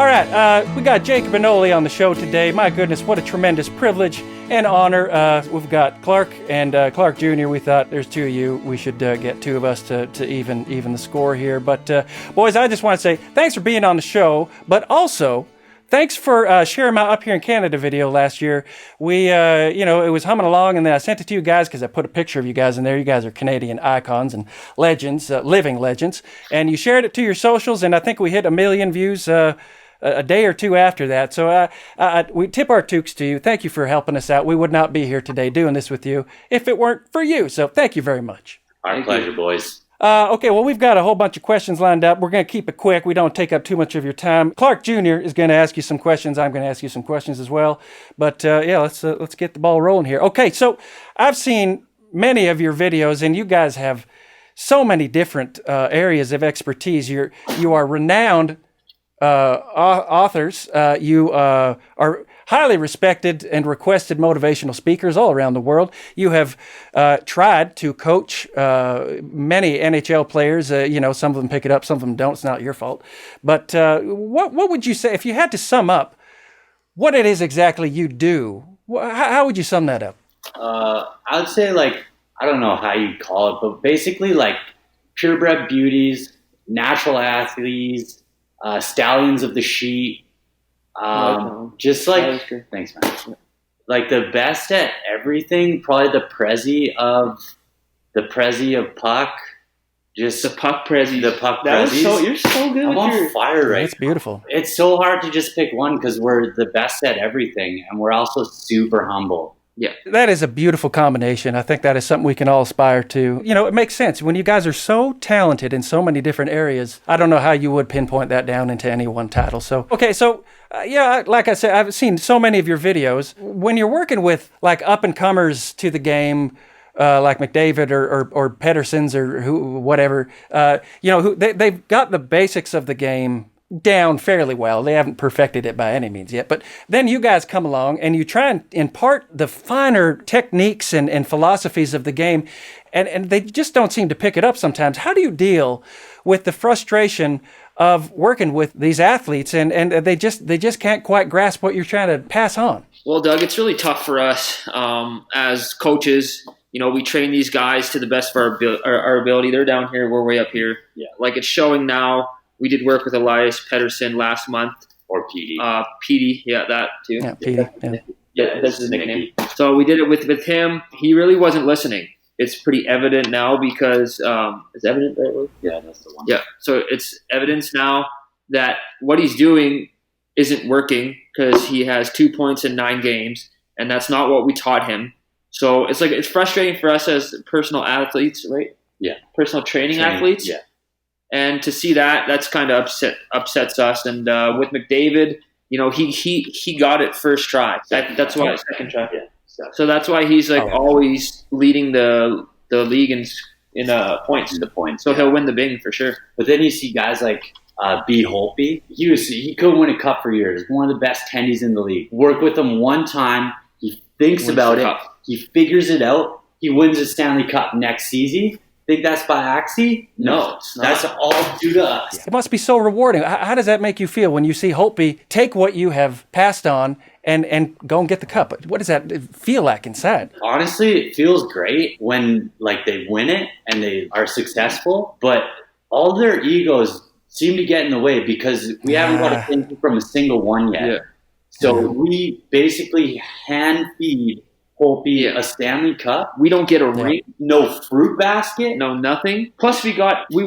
All right, we got Jacob and Olly on the show today. My goodness, what a tremendous privilege and honor. We've got Clark and Clark Jr. We thought there's two of you. We should get two of us to even the score here. But boys, I just want to say thanks for being on the show, but also thanks for sharing my Up Here in Canada video last year. We, it was humming along, and then I sent it to you guys because I put a picture of you guys in there. You guys are Canadian icons and legends, living legends. And you shared it to your socials, and I think we hit 1 million views a day or two after that. So we tip our toques to you. Thank you for helping us out. We would not be here today doing this with you if it weren't for you. So thank you very much. Our pleasure, boys. Okay, well, we've got a whole bunch of questions lined up. We're going to keep it quick. We don't take up too much of your time. Clark Jr. is going to ask you some questions. I'm going to ask you some questions as well. But let's get the ball rolling here. Okay, so I've seen many of your videos, and you guys have so many different areas of expertise. You are renowned authors. You are highly respected and requested motivational speakers all around the world. You have tried to coach many NHL players. Some of them pick it up, some of them don't. It's not your fault. But what would you say, if you had to sum up what it is exactly you do, how would you sum that up? I would say, I don't know how you call it, but basically purebred beauties, natural athletes, stallions of the sheet, thanks, man. The best at everything, probably the Prezi of puck, just the puck Prezi. The puck Prezis. You're so good. I'm on fire right now. It's beautiful. It's so hard to just pick one because we're the best at everything, and we're also super humble. Yeah, that is a beautiful combination. I think that is something we can all aspire to. It makes sense. When you guys are so talented in so many different areas, I don't know how you would pinpoint that down into any one title. So, okay, like I said, I've seen so many of your videos. When you're working with up-and-comers to the game, like McDavid or Pettersens or whatever, they've got the basics of the game down fairly well. They haven't perfected it by any means yet. But then you guys come along and you try and impart the finer techniques and philosophies of the game, and they just don't seem to pick it up sometimes. How do you deal with the frustration of working with these athletes and they just can't quite grasp what you're trying to pass on? Well, Doug, it's really tough for us as coaches. We train these guys to the best of our ability. They're down here, we're way up here. Yeah, it's showing now. We did work with Elias Pettersen last month. Or Petey. Petey, yeah, that too. Yeah, Petey. Yeah, that's his nickname. So we did it with him. He really wasn't listening. It's pretty evident now because is evident the right word? Yeah, that's the one. Yeah, so it's evidence now that what he's doing isn't working because he has 2 points in 9 games, and that's not what we taught him. So it's frustrating for us as personal athletes, right? Yeah. Personal training athletes. Yeah. And to see that's kind of upsets us. And with McDavid, he got it first try. That's why second try. Yeah. So that's why he's always leading the league in points. The points. So he'll win the Bing for sure. But then you see guys like B. Holtby. He could win a cup for years. One of the best tendies in the league. Work with him one time. He thinks about it. Cup. He figures it out. He wins a Stanley Cup next season. Think that's by accident? No, that's all due to us. It must be so rewarding. How does that make you feel when you see Holtby take what you have passed on and go and get the cup? What does that feel like inside? Honestly, it feels great when they win it and they are successful, but all their egos seem to get in the way because we haven't got a thing from a single one yet. Yeah. So we basically hand feed Holtby a Stanley Cup. We don't get a ring. No fruit basket. No nothing. Plus we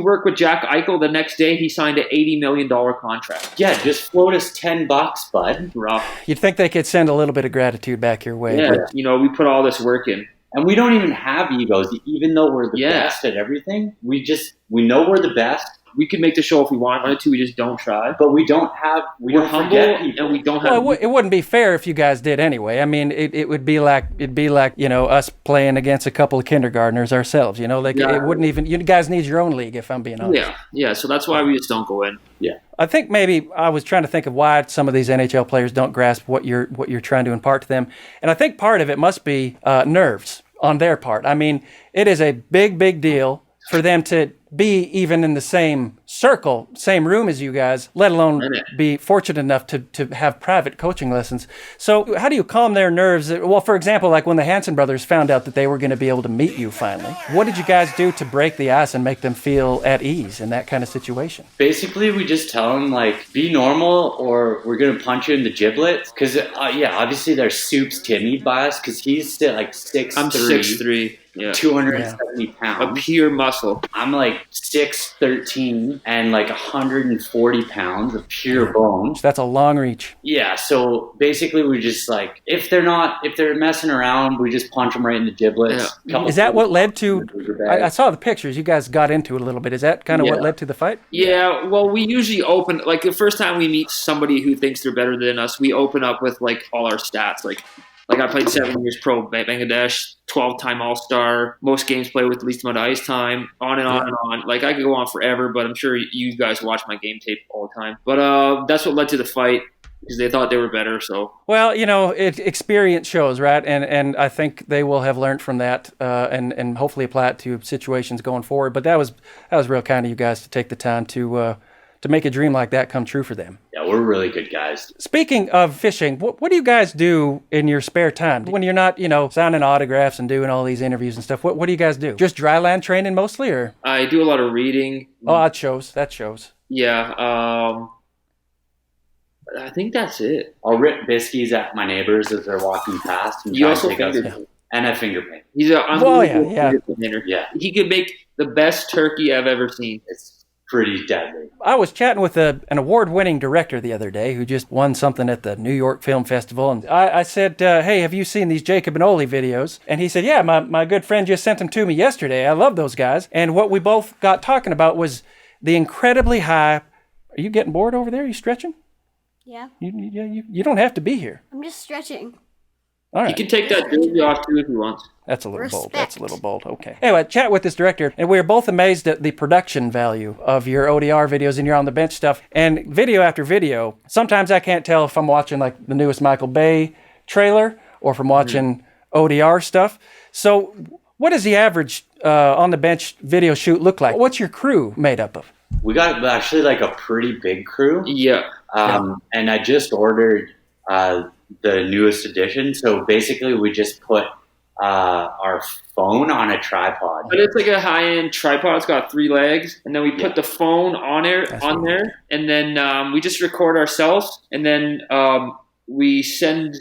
work with Jack Eichel the next day. He signed an $80 million contract. Yeah, just float us $10, bud. Rough. You'd think they could send a little bit of gratitude back your way. Yeah, we put all this work in. And we don't even have egos, even though we're the best at everything. We know we're the best. We could make the show if we wanted to. We just don't try. But we're humble and we don't have. Well, it wouldn't be fair if you guys did anyway. I mean, it would be like us playing against a couple of kindergartners ourselves. It wouldn't even. You guys need your own league, if I'm being honest. Yeah. So that's why we just don't go in. Yeah. I think maybe I was trying to think of why some of these NHL players don't grasp what you're trying to impart to them, and I think part of it must be nerves on their part. I mean, it is a big deal for them to be even in the same circle, same room as you guys, let alone be fortunate enough to have private coaching lessons. So how do you calm their nerves? Well, for example, like when the Hanson brothers found out that they were going to be able to meet you finally, what did you guys do to break the ice and make them feel at ease in that kind of situation? Basically, we just tell them, like, be normal or we're going to punch you in the giblets. Because, obviously they're soups timid by us because he's still like 6'3". I'm 6'3". Yeah. 270 A pounds. pure muscle. I'm like 6'13" and like 140 pounds of pure bone. That's a long reach. Yeah, so basically we just like, if they're messing around, we just punch them right in the giblets. Yeah. Is that what led to, I saw the pictures, you guys got into it a little bit. Is that kind of what led to the fight? Yeah, well, we usually open, like the first time we meet somebody who thinks they're better than us, we open up with like all our stats. Like I played 7 years pro, Bangladesh, 12-time All-Star, most games played with the least amount of ice time, on and on and on. Like I could go on forever, but I'm sure you guys watch my game tape all the time. But that's what led to the fight because they thought they were better. So well, experience shows, right? And I think they will have learned from that and hopefully apply it to situations going forward. But that was real kind of you guys to take the time to make a dream like that come true for them. Yeah, we're really good guys. Speaking of fishing, what do you guys do in your spare time? When you're not, signing autographs and doing all these interviews and stuff, what do you guys do? Just dry land training mostly, or? I do a lot of reading. Oh, that shows. Yeah, I think that's it. I'll rip biscuits at my neighbors as they're walking past. And You also take us, finger and I finger paint. He's an unbelievable finger painter. Yeah. He could make the best turkey I've ever seen. It's pretty deadly. I was chatting with an award-winning director the other day who just won something at the New York Film Festival, and I said, hey, have you seen these Jacob and Olly videos? And he said, yeah, my good friend just sent them to me yesterday. I love those guys. And what we both got talking about was the incredibly high... Are you getting bored over there? Are you stretching? Yeah. You don't have to be here. I'm just stretching. All right. He can take that jersey off too if he wants. That's a little bold. Okay. Anyway, chat with this director, and we were both amazed at the production value of your ODR videos and your on the bench stuff. And video after video, sometimes I can't tell if I'm watching like the newest Michael Bay trailer or if I'm watching ODR stuff. So, what does the average on the bench video shoot look like? What's your crew made up of? We got actually like a pretty big crew. Yeah. And I just ordered the newest edition. So basically, we just put our phone on a tripod. But it's like a high-end tripod. It's got 3 legs, and then we put the phone on there, and then we just record ourselves, and then we send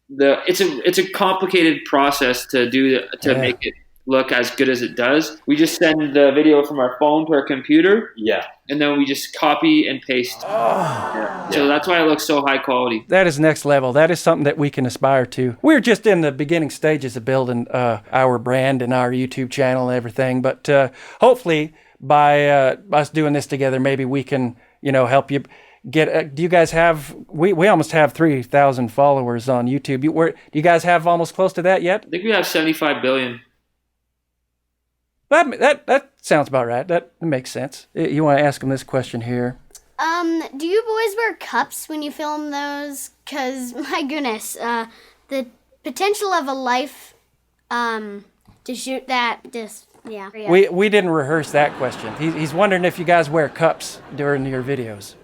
the. It's a complicated process to do to make it look as good as it does. We just send the video from our phone to our computer. Yeah. And then we just copy and paste. So that's why it looks so high quality. That is next level. That is something that we can aspire to. We're just in the beginning stages of building our brand and our YouTube channel and everything. But hopefully by us doing this together, maybe we can, help you get. Do you guys have? We almost have 3,000 followers on YouTube. Do you guys have almost close to that yet? I think we have 75 billion. That sounds about right. That makes sense. You want to ask him this question here? Do you boys wear cups when you film those? Cause my goodness, the potential of a life, to shoot that yeah. We didn't rehearse that question. He's wondering if you guys wear cups during your videos.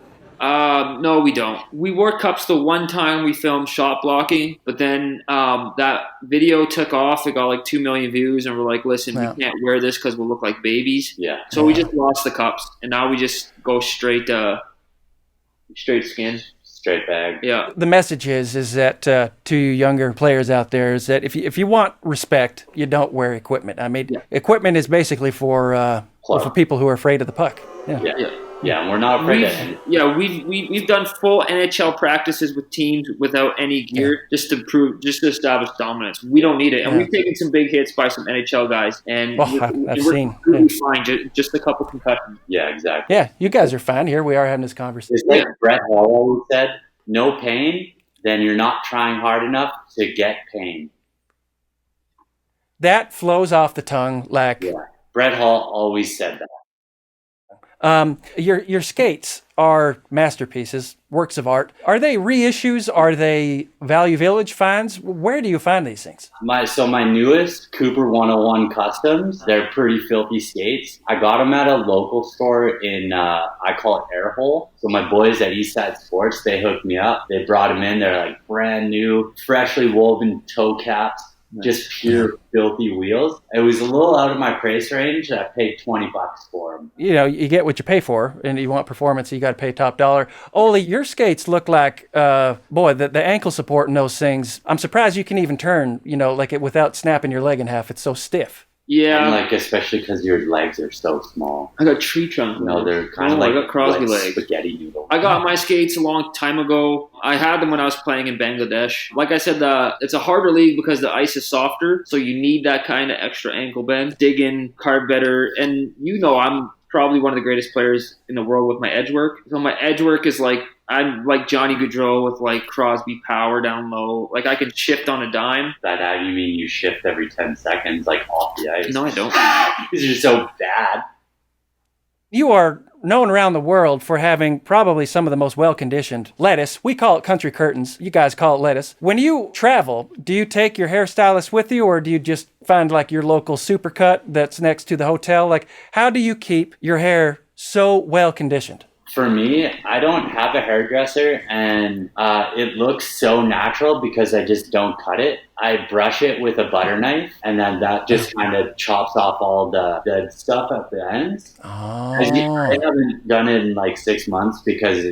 No, we don't. We wore cups the one time we filmed shot blocking, but then that video took off. It got like 2 million views, and we're like, listen, we can't wear this because we'll look like babies. Yeah. So we just lost the cups, and now we just go straight skin. Straight bag. Yeah. The message is that to younger players out there is that if you want respect, you don't wear equipment. I mean, equipment is basically for people who are afraid of the puck. Yeah, and we're not afraid of it. Yeah, we've done full NHL practices with teams without any gear just to establish dominance. We don't need it, and we've taken some big hits by some NHL guys, and we're really fine. Just a couple concussions. Yeah, exactly. Yeah, you guys are fine. Here we are having this conversation. It's like Brett Hall always said, "No pain, then you're not trying hard enough to get pain." That flows off the tongue like. Yeah. Brett Hall always said that. Your skates are masterpieces, works of art. Are they reissues? Are they Value Village finds? Where do you find these things? My newest Cooper 101 Customs, they're pretty filthy skates. I got them at a local store in, I call it Airhole. So my boys at Eastside Sports, they hooked me up. They brought them in. They're like brand new, freshly woven toe caps. Just pure filthy wheels. It was a little out of my price range. I paid $20 for them. You know, you get what you pay for, and you want performance, you got to pay top dollar. Olly, your skates look like, the ankle support in those things. I'm surprised you can even turn, like it without snapping your leg in half. It's so stiff. Yeah. And like, especially because your legs are so small. I got tree trunk. No, they're kind of like, I got Crosby legs. Spaghetti noodle. I got my skates a long time ago. I had them when I was playing in Bangladesh. Like I said, it's a harder league because the ice is softer, so you need that kind of extra ankle bend. Dig in, carve better, and I'm probably one of the greatest players in the world with my edge work. So my edge work is like, I'm like Johnny Gaudreau with like Crosby power down low. Like I can shift on a dime. By that you mean you shift every 10 seconds, like off the ice? No, I don't. Because you're so bad. You are known around the world for having probably some of the most well-conditioned lettuce. We call it country curtains. You guys call it lettuce. When you travel, do you take your hairstylist with you, or do you just find like your local supercut that's next to the hotel? Like, how do you keep your hair so well-conditioned? For me, I don't have a hairdresser, and it looks so natural because I just don't cut it. I brush it with a butter knife, and then that just kind of chops off all the dead stuff at the ends. Oh. I haven't done it in like 6 months because,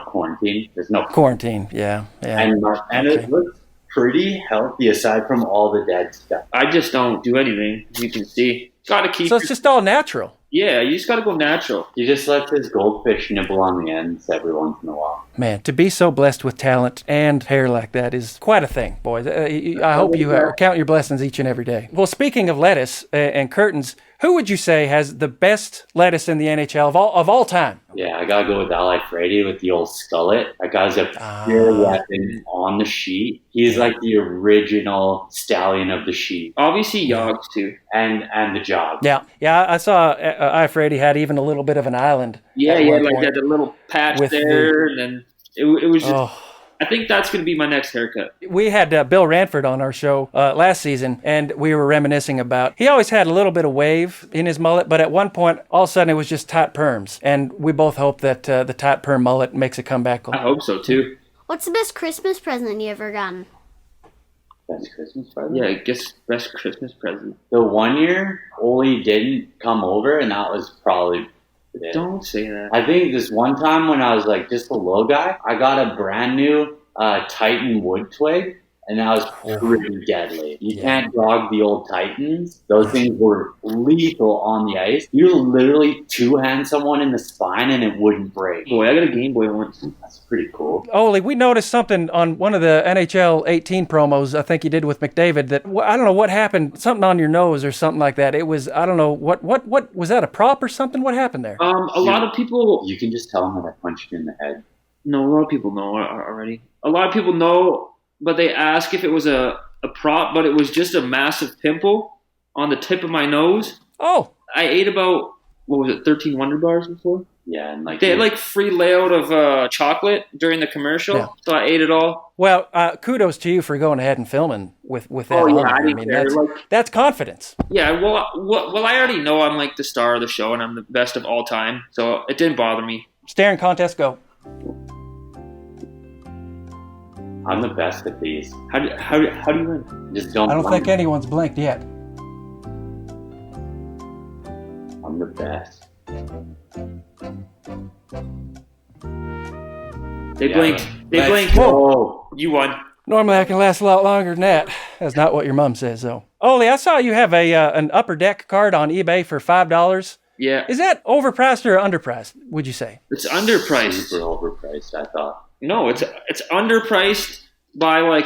quarantine. There's no quarantine. Yeah. And it looks pretty healthy aside from all the dead stuff. I just don't do anything. You can see. Gotta keep. So it's just all natural. Yeah, you just got to go natural. You just let this goldfish nibble on the ends every once in a while. Man, to be so blessed with talent and hair like that is quite a thing, boys. I hope you count your blessings each and every day. Well, speaking of lettuce and curtains, who would you say has the best lettuce in the NHL of all time? Yeah, I got to go with Olly with the old skullet. That guy's a pure weapon on the sheet. He's like the original stallion of the sheet. Obviously, Yogs, too. And the job. Yeah, I saw Ifrady had even a little bit of an island. Yeah, like that little patch there, and then it was just... I think that's going to be my next haircut. We had Bill Ranford on our show last season, and we were reminiscing about, he always had a little bit of wave in his mullet, but at one point, all of a sudden, it was just tight perms. And we both hope that the tight perm mullet makes a comeback. I hope so, too. What's the best Christmas present you ever gotten? Best Christmas present? Yeah, I guess best Christmas present. The one year, Olly didn't come over, and that was probably... Don't say that. I think this one time when I was like just a little guy, I got a brand new Titan wood twig, and that was pretty deadly. You can't dog the old Titans. Those things were lethal on the ice. You literally two-hand someone in the spine and it wouldn't break. Boy, I got a Game Boy once. That's pretty cool. Olly, we noticed something on one of the NHL 18 promos I think you did with McDavid that, I don't know what happened, something on your nose or something like that. It was, I don't know, what was that, a prop or something? What happened there? A lot of people... You can just tell them that I punched you in the head. No, a lot of people know already. A lot of people know, but they ask if it was a prop, but it was just a massive pimple on the tip of my nose. Oh. I ate about, 13 Wonder Bars before? Yeah, and they had free layout of chocolate during the commercial, so I ate it all. Well, kudos to you for going ahead and filming with that. Oh, yeah, I didn't care. That's confidence. Yeah, well, I already know I'm the star of the show and I'm the best of all time, so it didn't bother me. Staring contest, go. I'm the best at these. How do you win? Just don't. I don't think anyone's blinked yet. I'm the best. They blinked. They blinked. Whoa. You won. Normally I can last a lot longer than that. That's not what your mom says, though. Olly, I saw you have an Upper Deck card on eBay for $5. Yeah. Is that overpriced or underpriced, would you say? It's underpriced. Super overpriced, I thought. No, it's underpriced by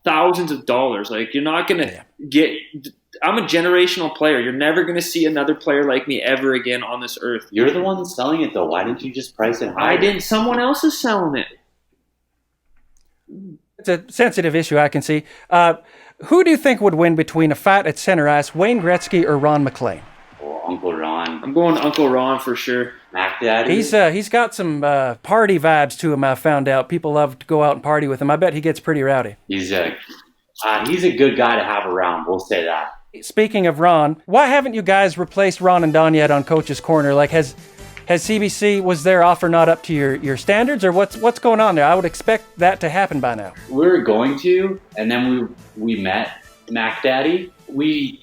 thousands of dollars. You're not gonna get. I'm a generational player. You're never gonna see another player like me ever again on this earth. You're the one selling it though. Why didn't you just price it higher? I didn't. Someone else is selling it. It's a sensitive issue, I can see. Who do you think would win between a fight at center ice, Wayne Gretzky or Ron MacLean? Oh, Uncle Ron. I'm going Uncle Ron for sure. Mac Mac Daddy. He's got some party vibes to him. I found out people love to go out and party with him. I bet he gets pretty rowdy. He's a good guy to have around. We'll say that. Speaking of Ron, why haven't you guys replaced Ron and Don yet on Coach's Corner? Like, has CBC, was their offer not up to your standards, or what's going on there? I would expect that to happen by now. We were going to, and then we met Mac Daddy. We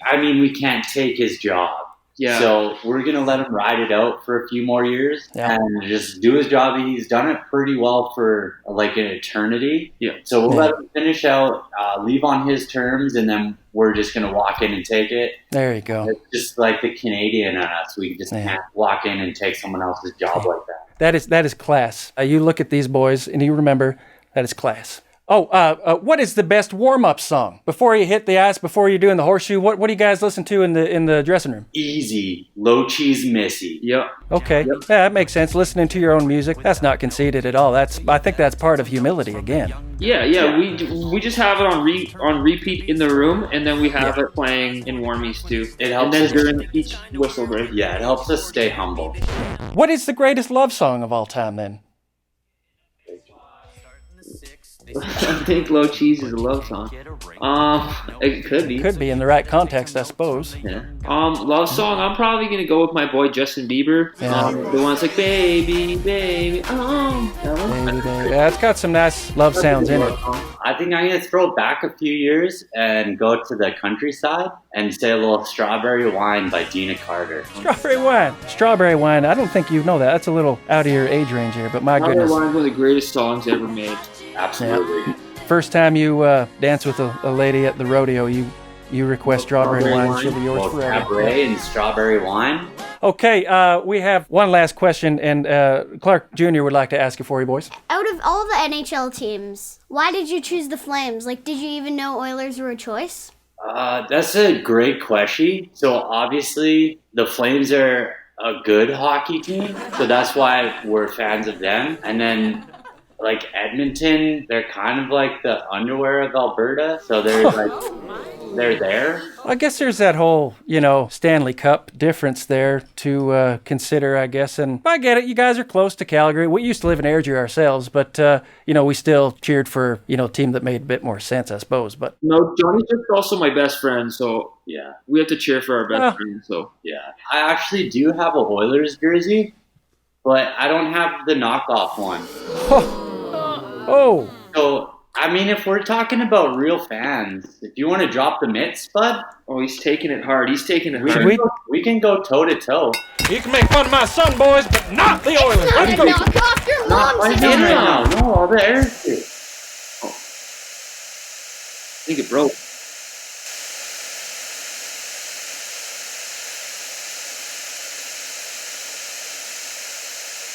can't take his job. Yeah. So we're going to let him ride it out for a few more years and just do his job. He's done it pretty well for like an eternity. Yeah. So we'll let him finish out, leave on his terms, and then we're just going to walk in and take it. There you go. It's just like the Canadian on us. We just can't walk in and take someone else's job like that. That is class. You look at these boys and you remember that is class. Oh, what is the best warm-up song? Before you hit the ice, before you're doing the horseshoe, what do you guys listen to in the dressing room? Easy. Low cheese Missy. Yep. Okay. Yep. Yeah, that makes sense. Listening to your own music, that's not conceited at all. I think that's part of humility again. Yeah. We just have it on repeat in the room, and then we have it playing in warmies too. It helps and us then during each whistle break. Yeah, it helps us stay humble. What is the greatest love song of all time then? I think Low Cheese is a love song. It could be. Could be in the right context, I suppose. Yeah. Love song. I'm probably gonna go with my boy Justin Bieber. Yeah. The one's like baby, baby. Oh, that one. Baby, baby. Yeah, it's got some nice love sounds in it. I think I'm going to throw it back a few years and go to the countryside and say a little Strawberry Wine by Dina Carter. Strawberry wine. Strawberry wine. I don't think you know that. That's a little out of your age range here, but my Strawberry goodness. Wine's one of the greatest songs ever made. Absolutely. First time you dance with a lady at the rodeo, you request strawberry wine. She'll be yours Well, forever. Cabaret and Strawberry Wine. Okay, we have one last question, and Clark Jr. would like to ask it for you, boys. Out of all the NHL teams, why did you choose the Flames? Like, did you even know Oilers were a choice? That's a great question. So obviously the Flames are a good hockey team, so that's why we're fans of them. And then like Edmonton, they're kind of like the underwear of Alberta, so they're they're there. I guess there's that whole, Stanley Cup difference there to consider, I guess. And I get it. You guys are close to Calgary. We used to live in Airdrie ourselves, but, we still cheered for, a team that made a bit more sense, I suppose. But No, Johnny's just also my best friend, so Yeah. we have to cheer for our best friend. So Yeah. I actually do have a Oilers jersey, but I don't have the knockoff one. Oh. So, I mean, if we're talking about real fans, if you want to drop the mitts, bud, he's taking it hard. He's taking it hard. we can go toe-to-toe. You can make fun of my son, boys, but not the Oilers. It's not a knockoff. Your Not mom's right a now. No, all the air. I think it broke.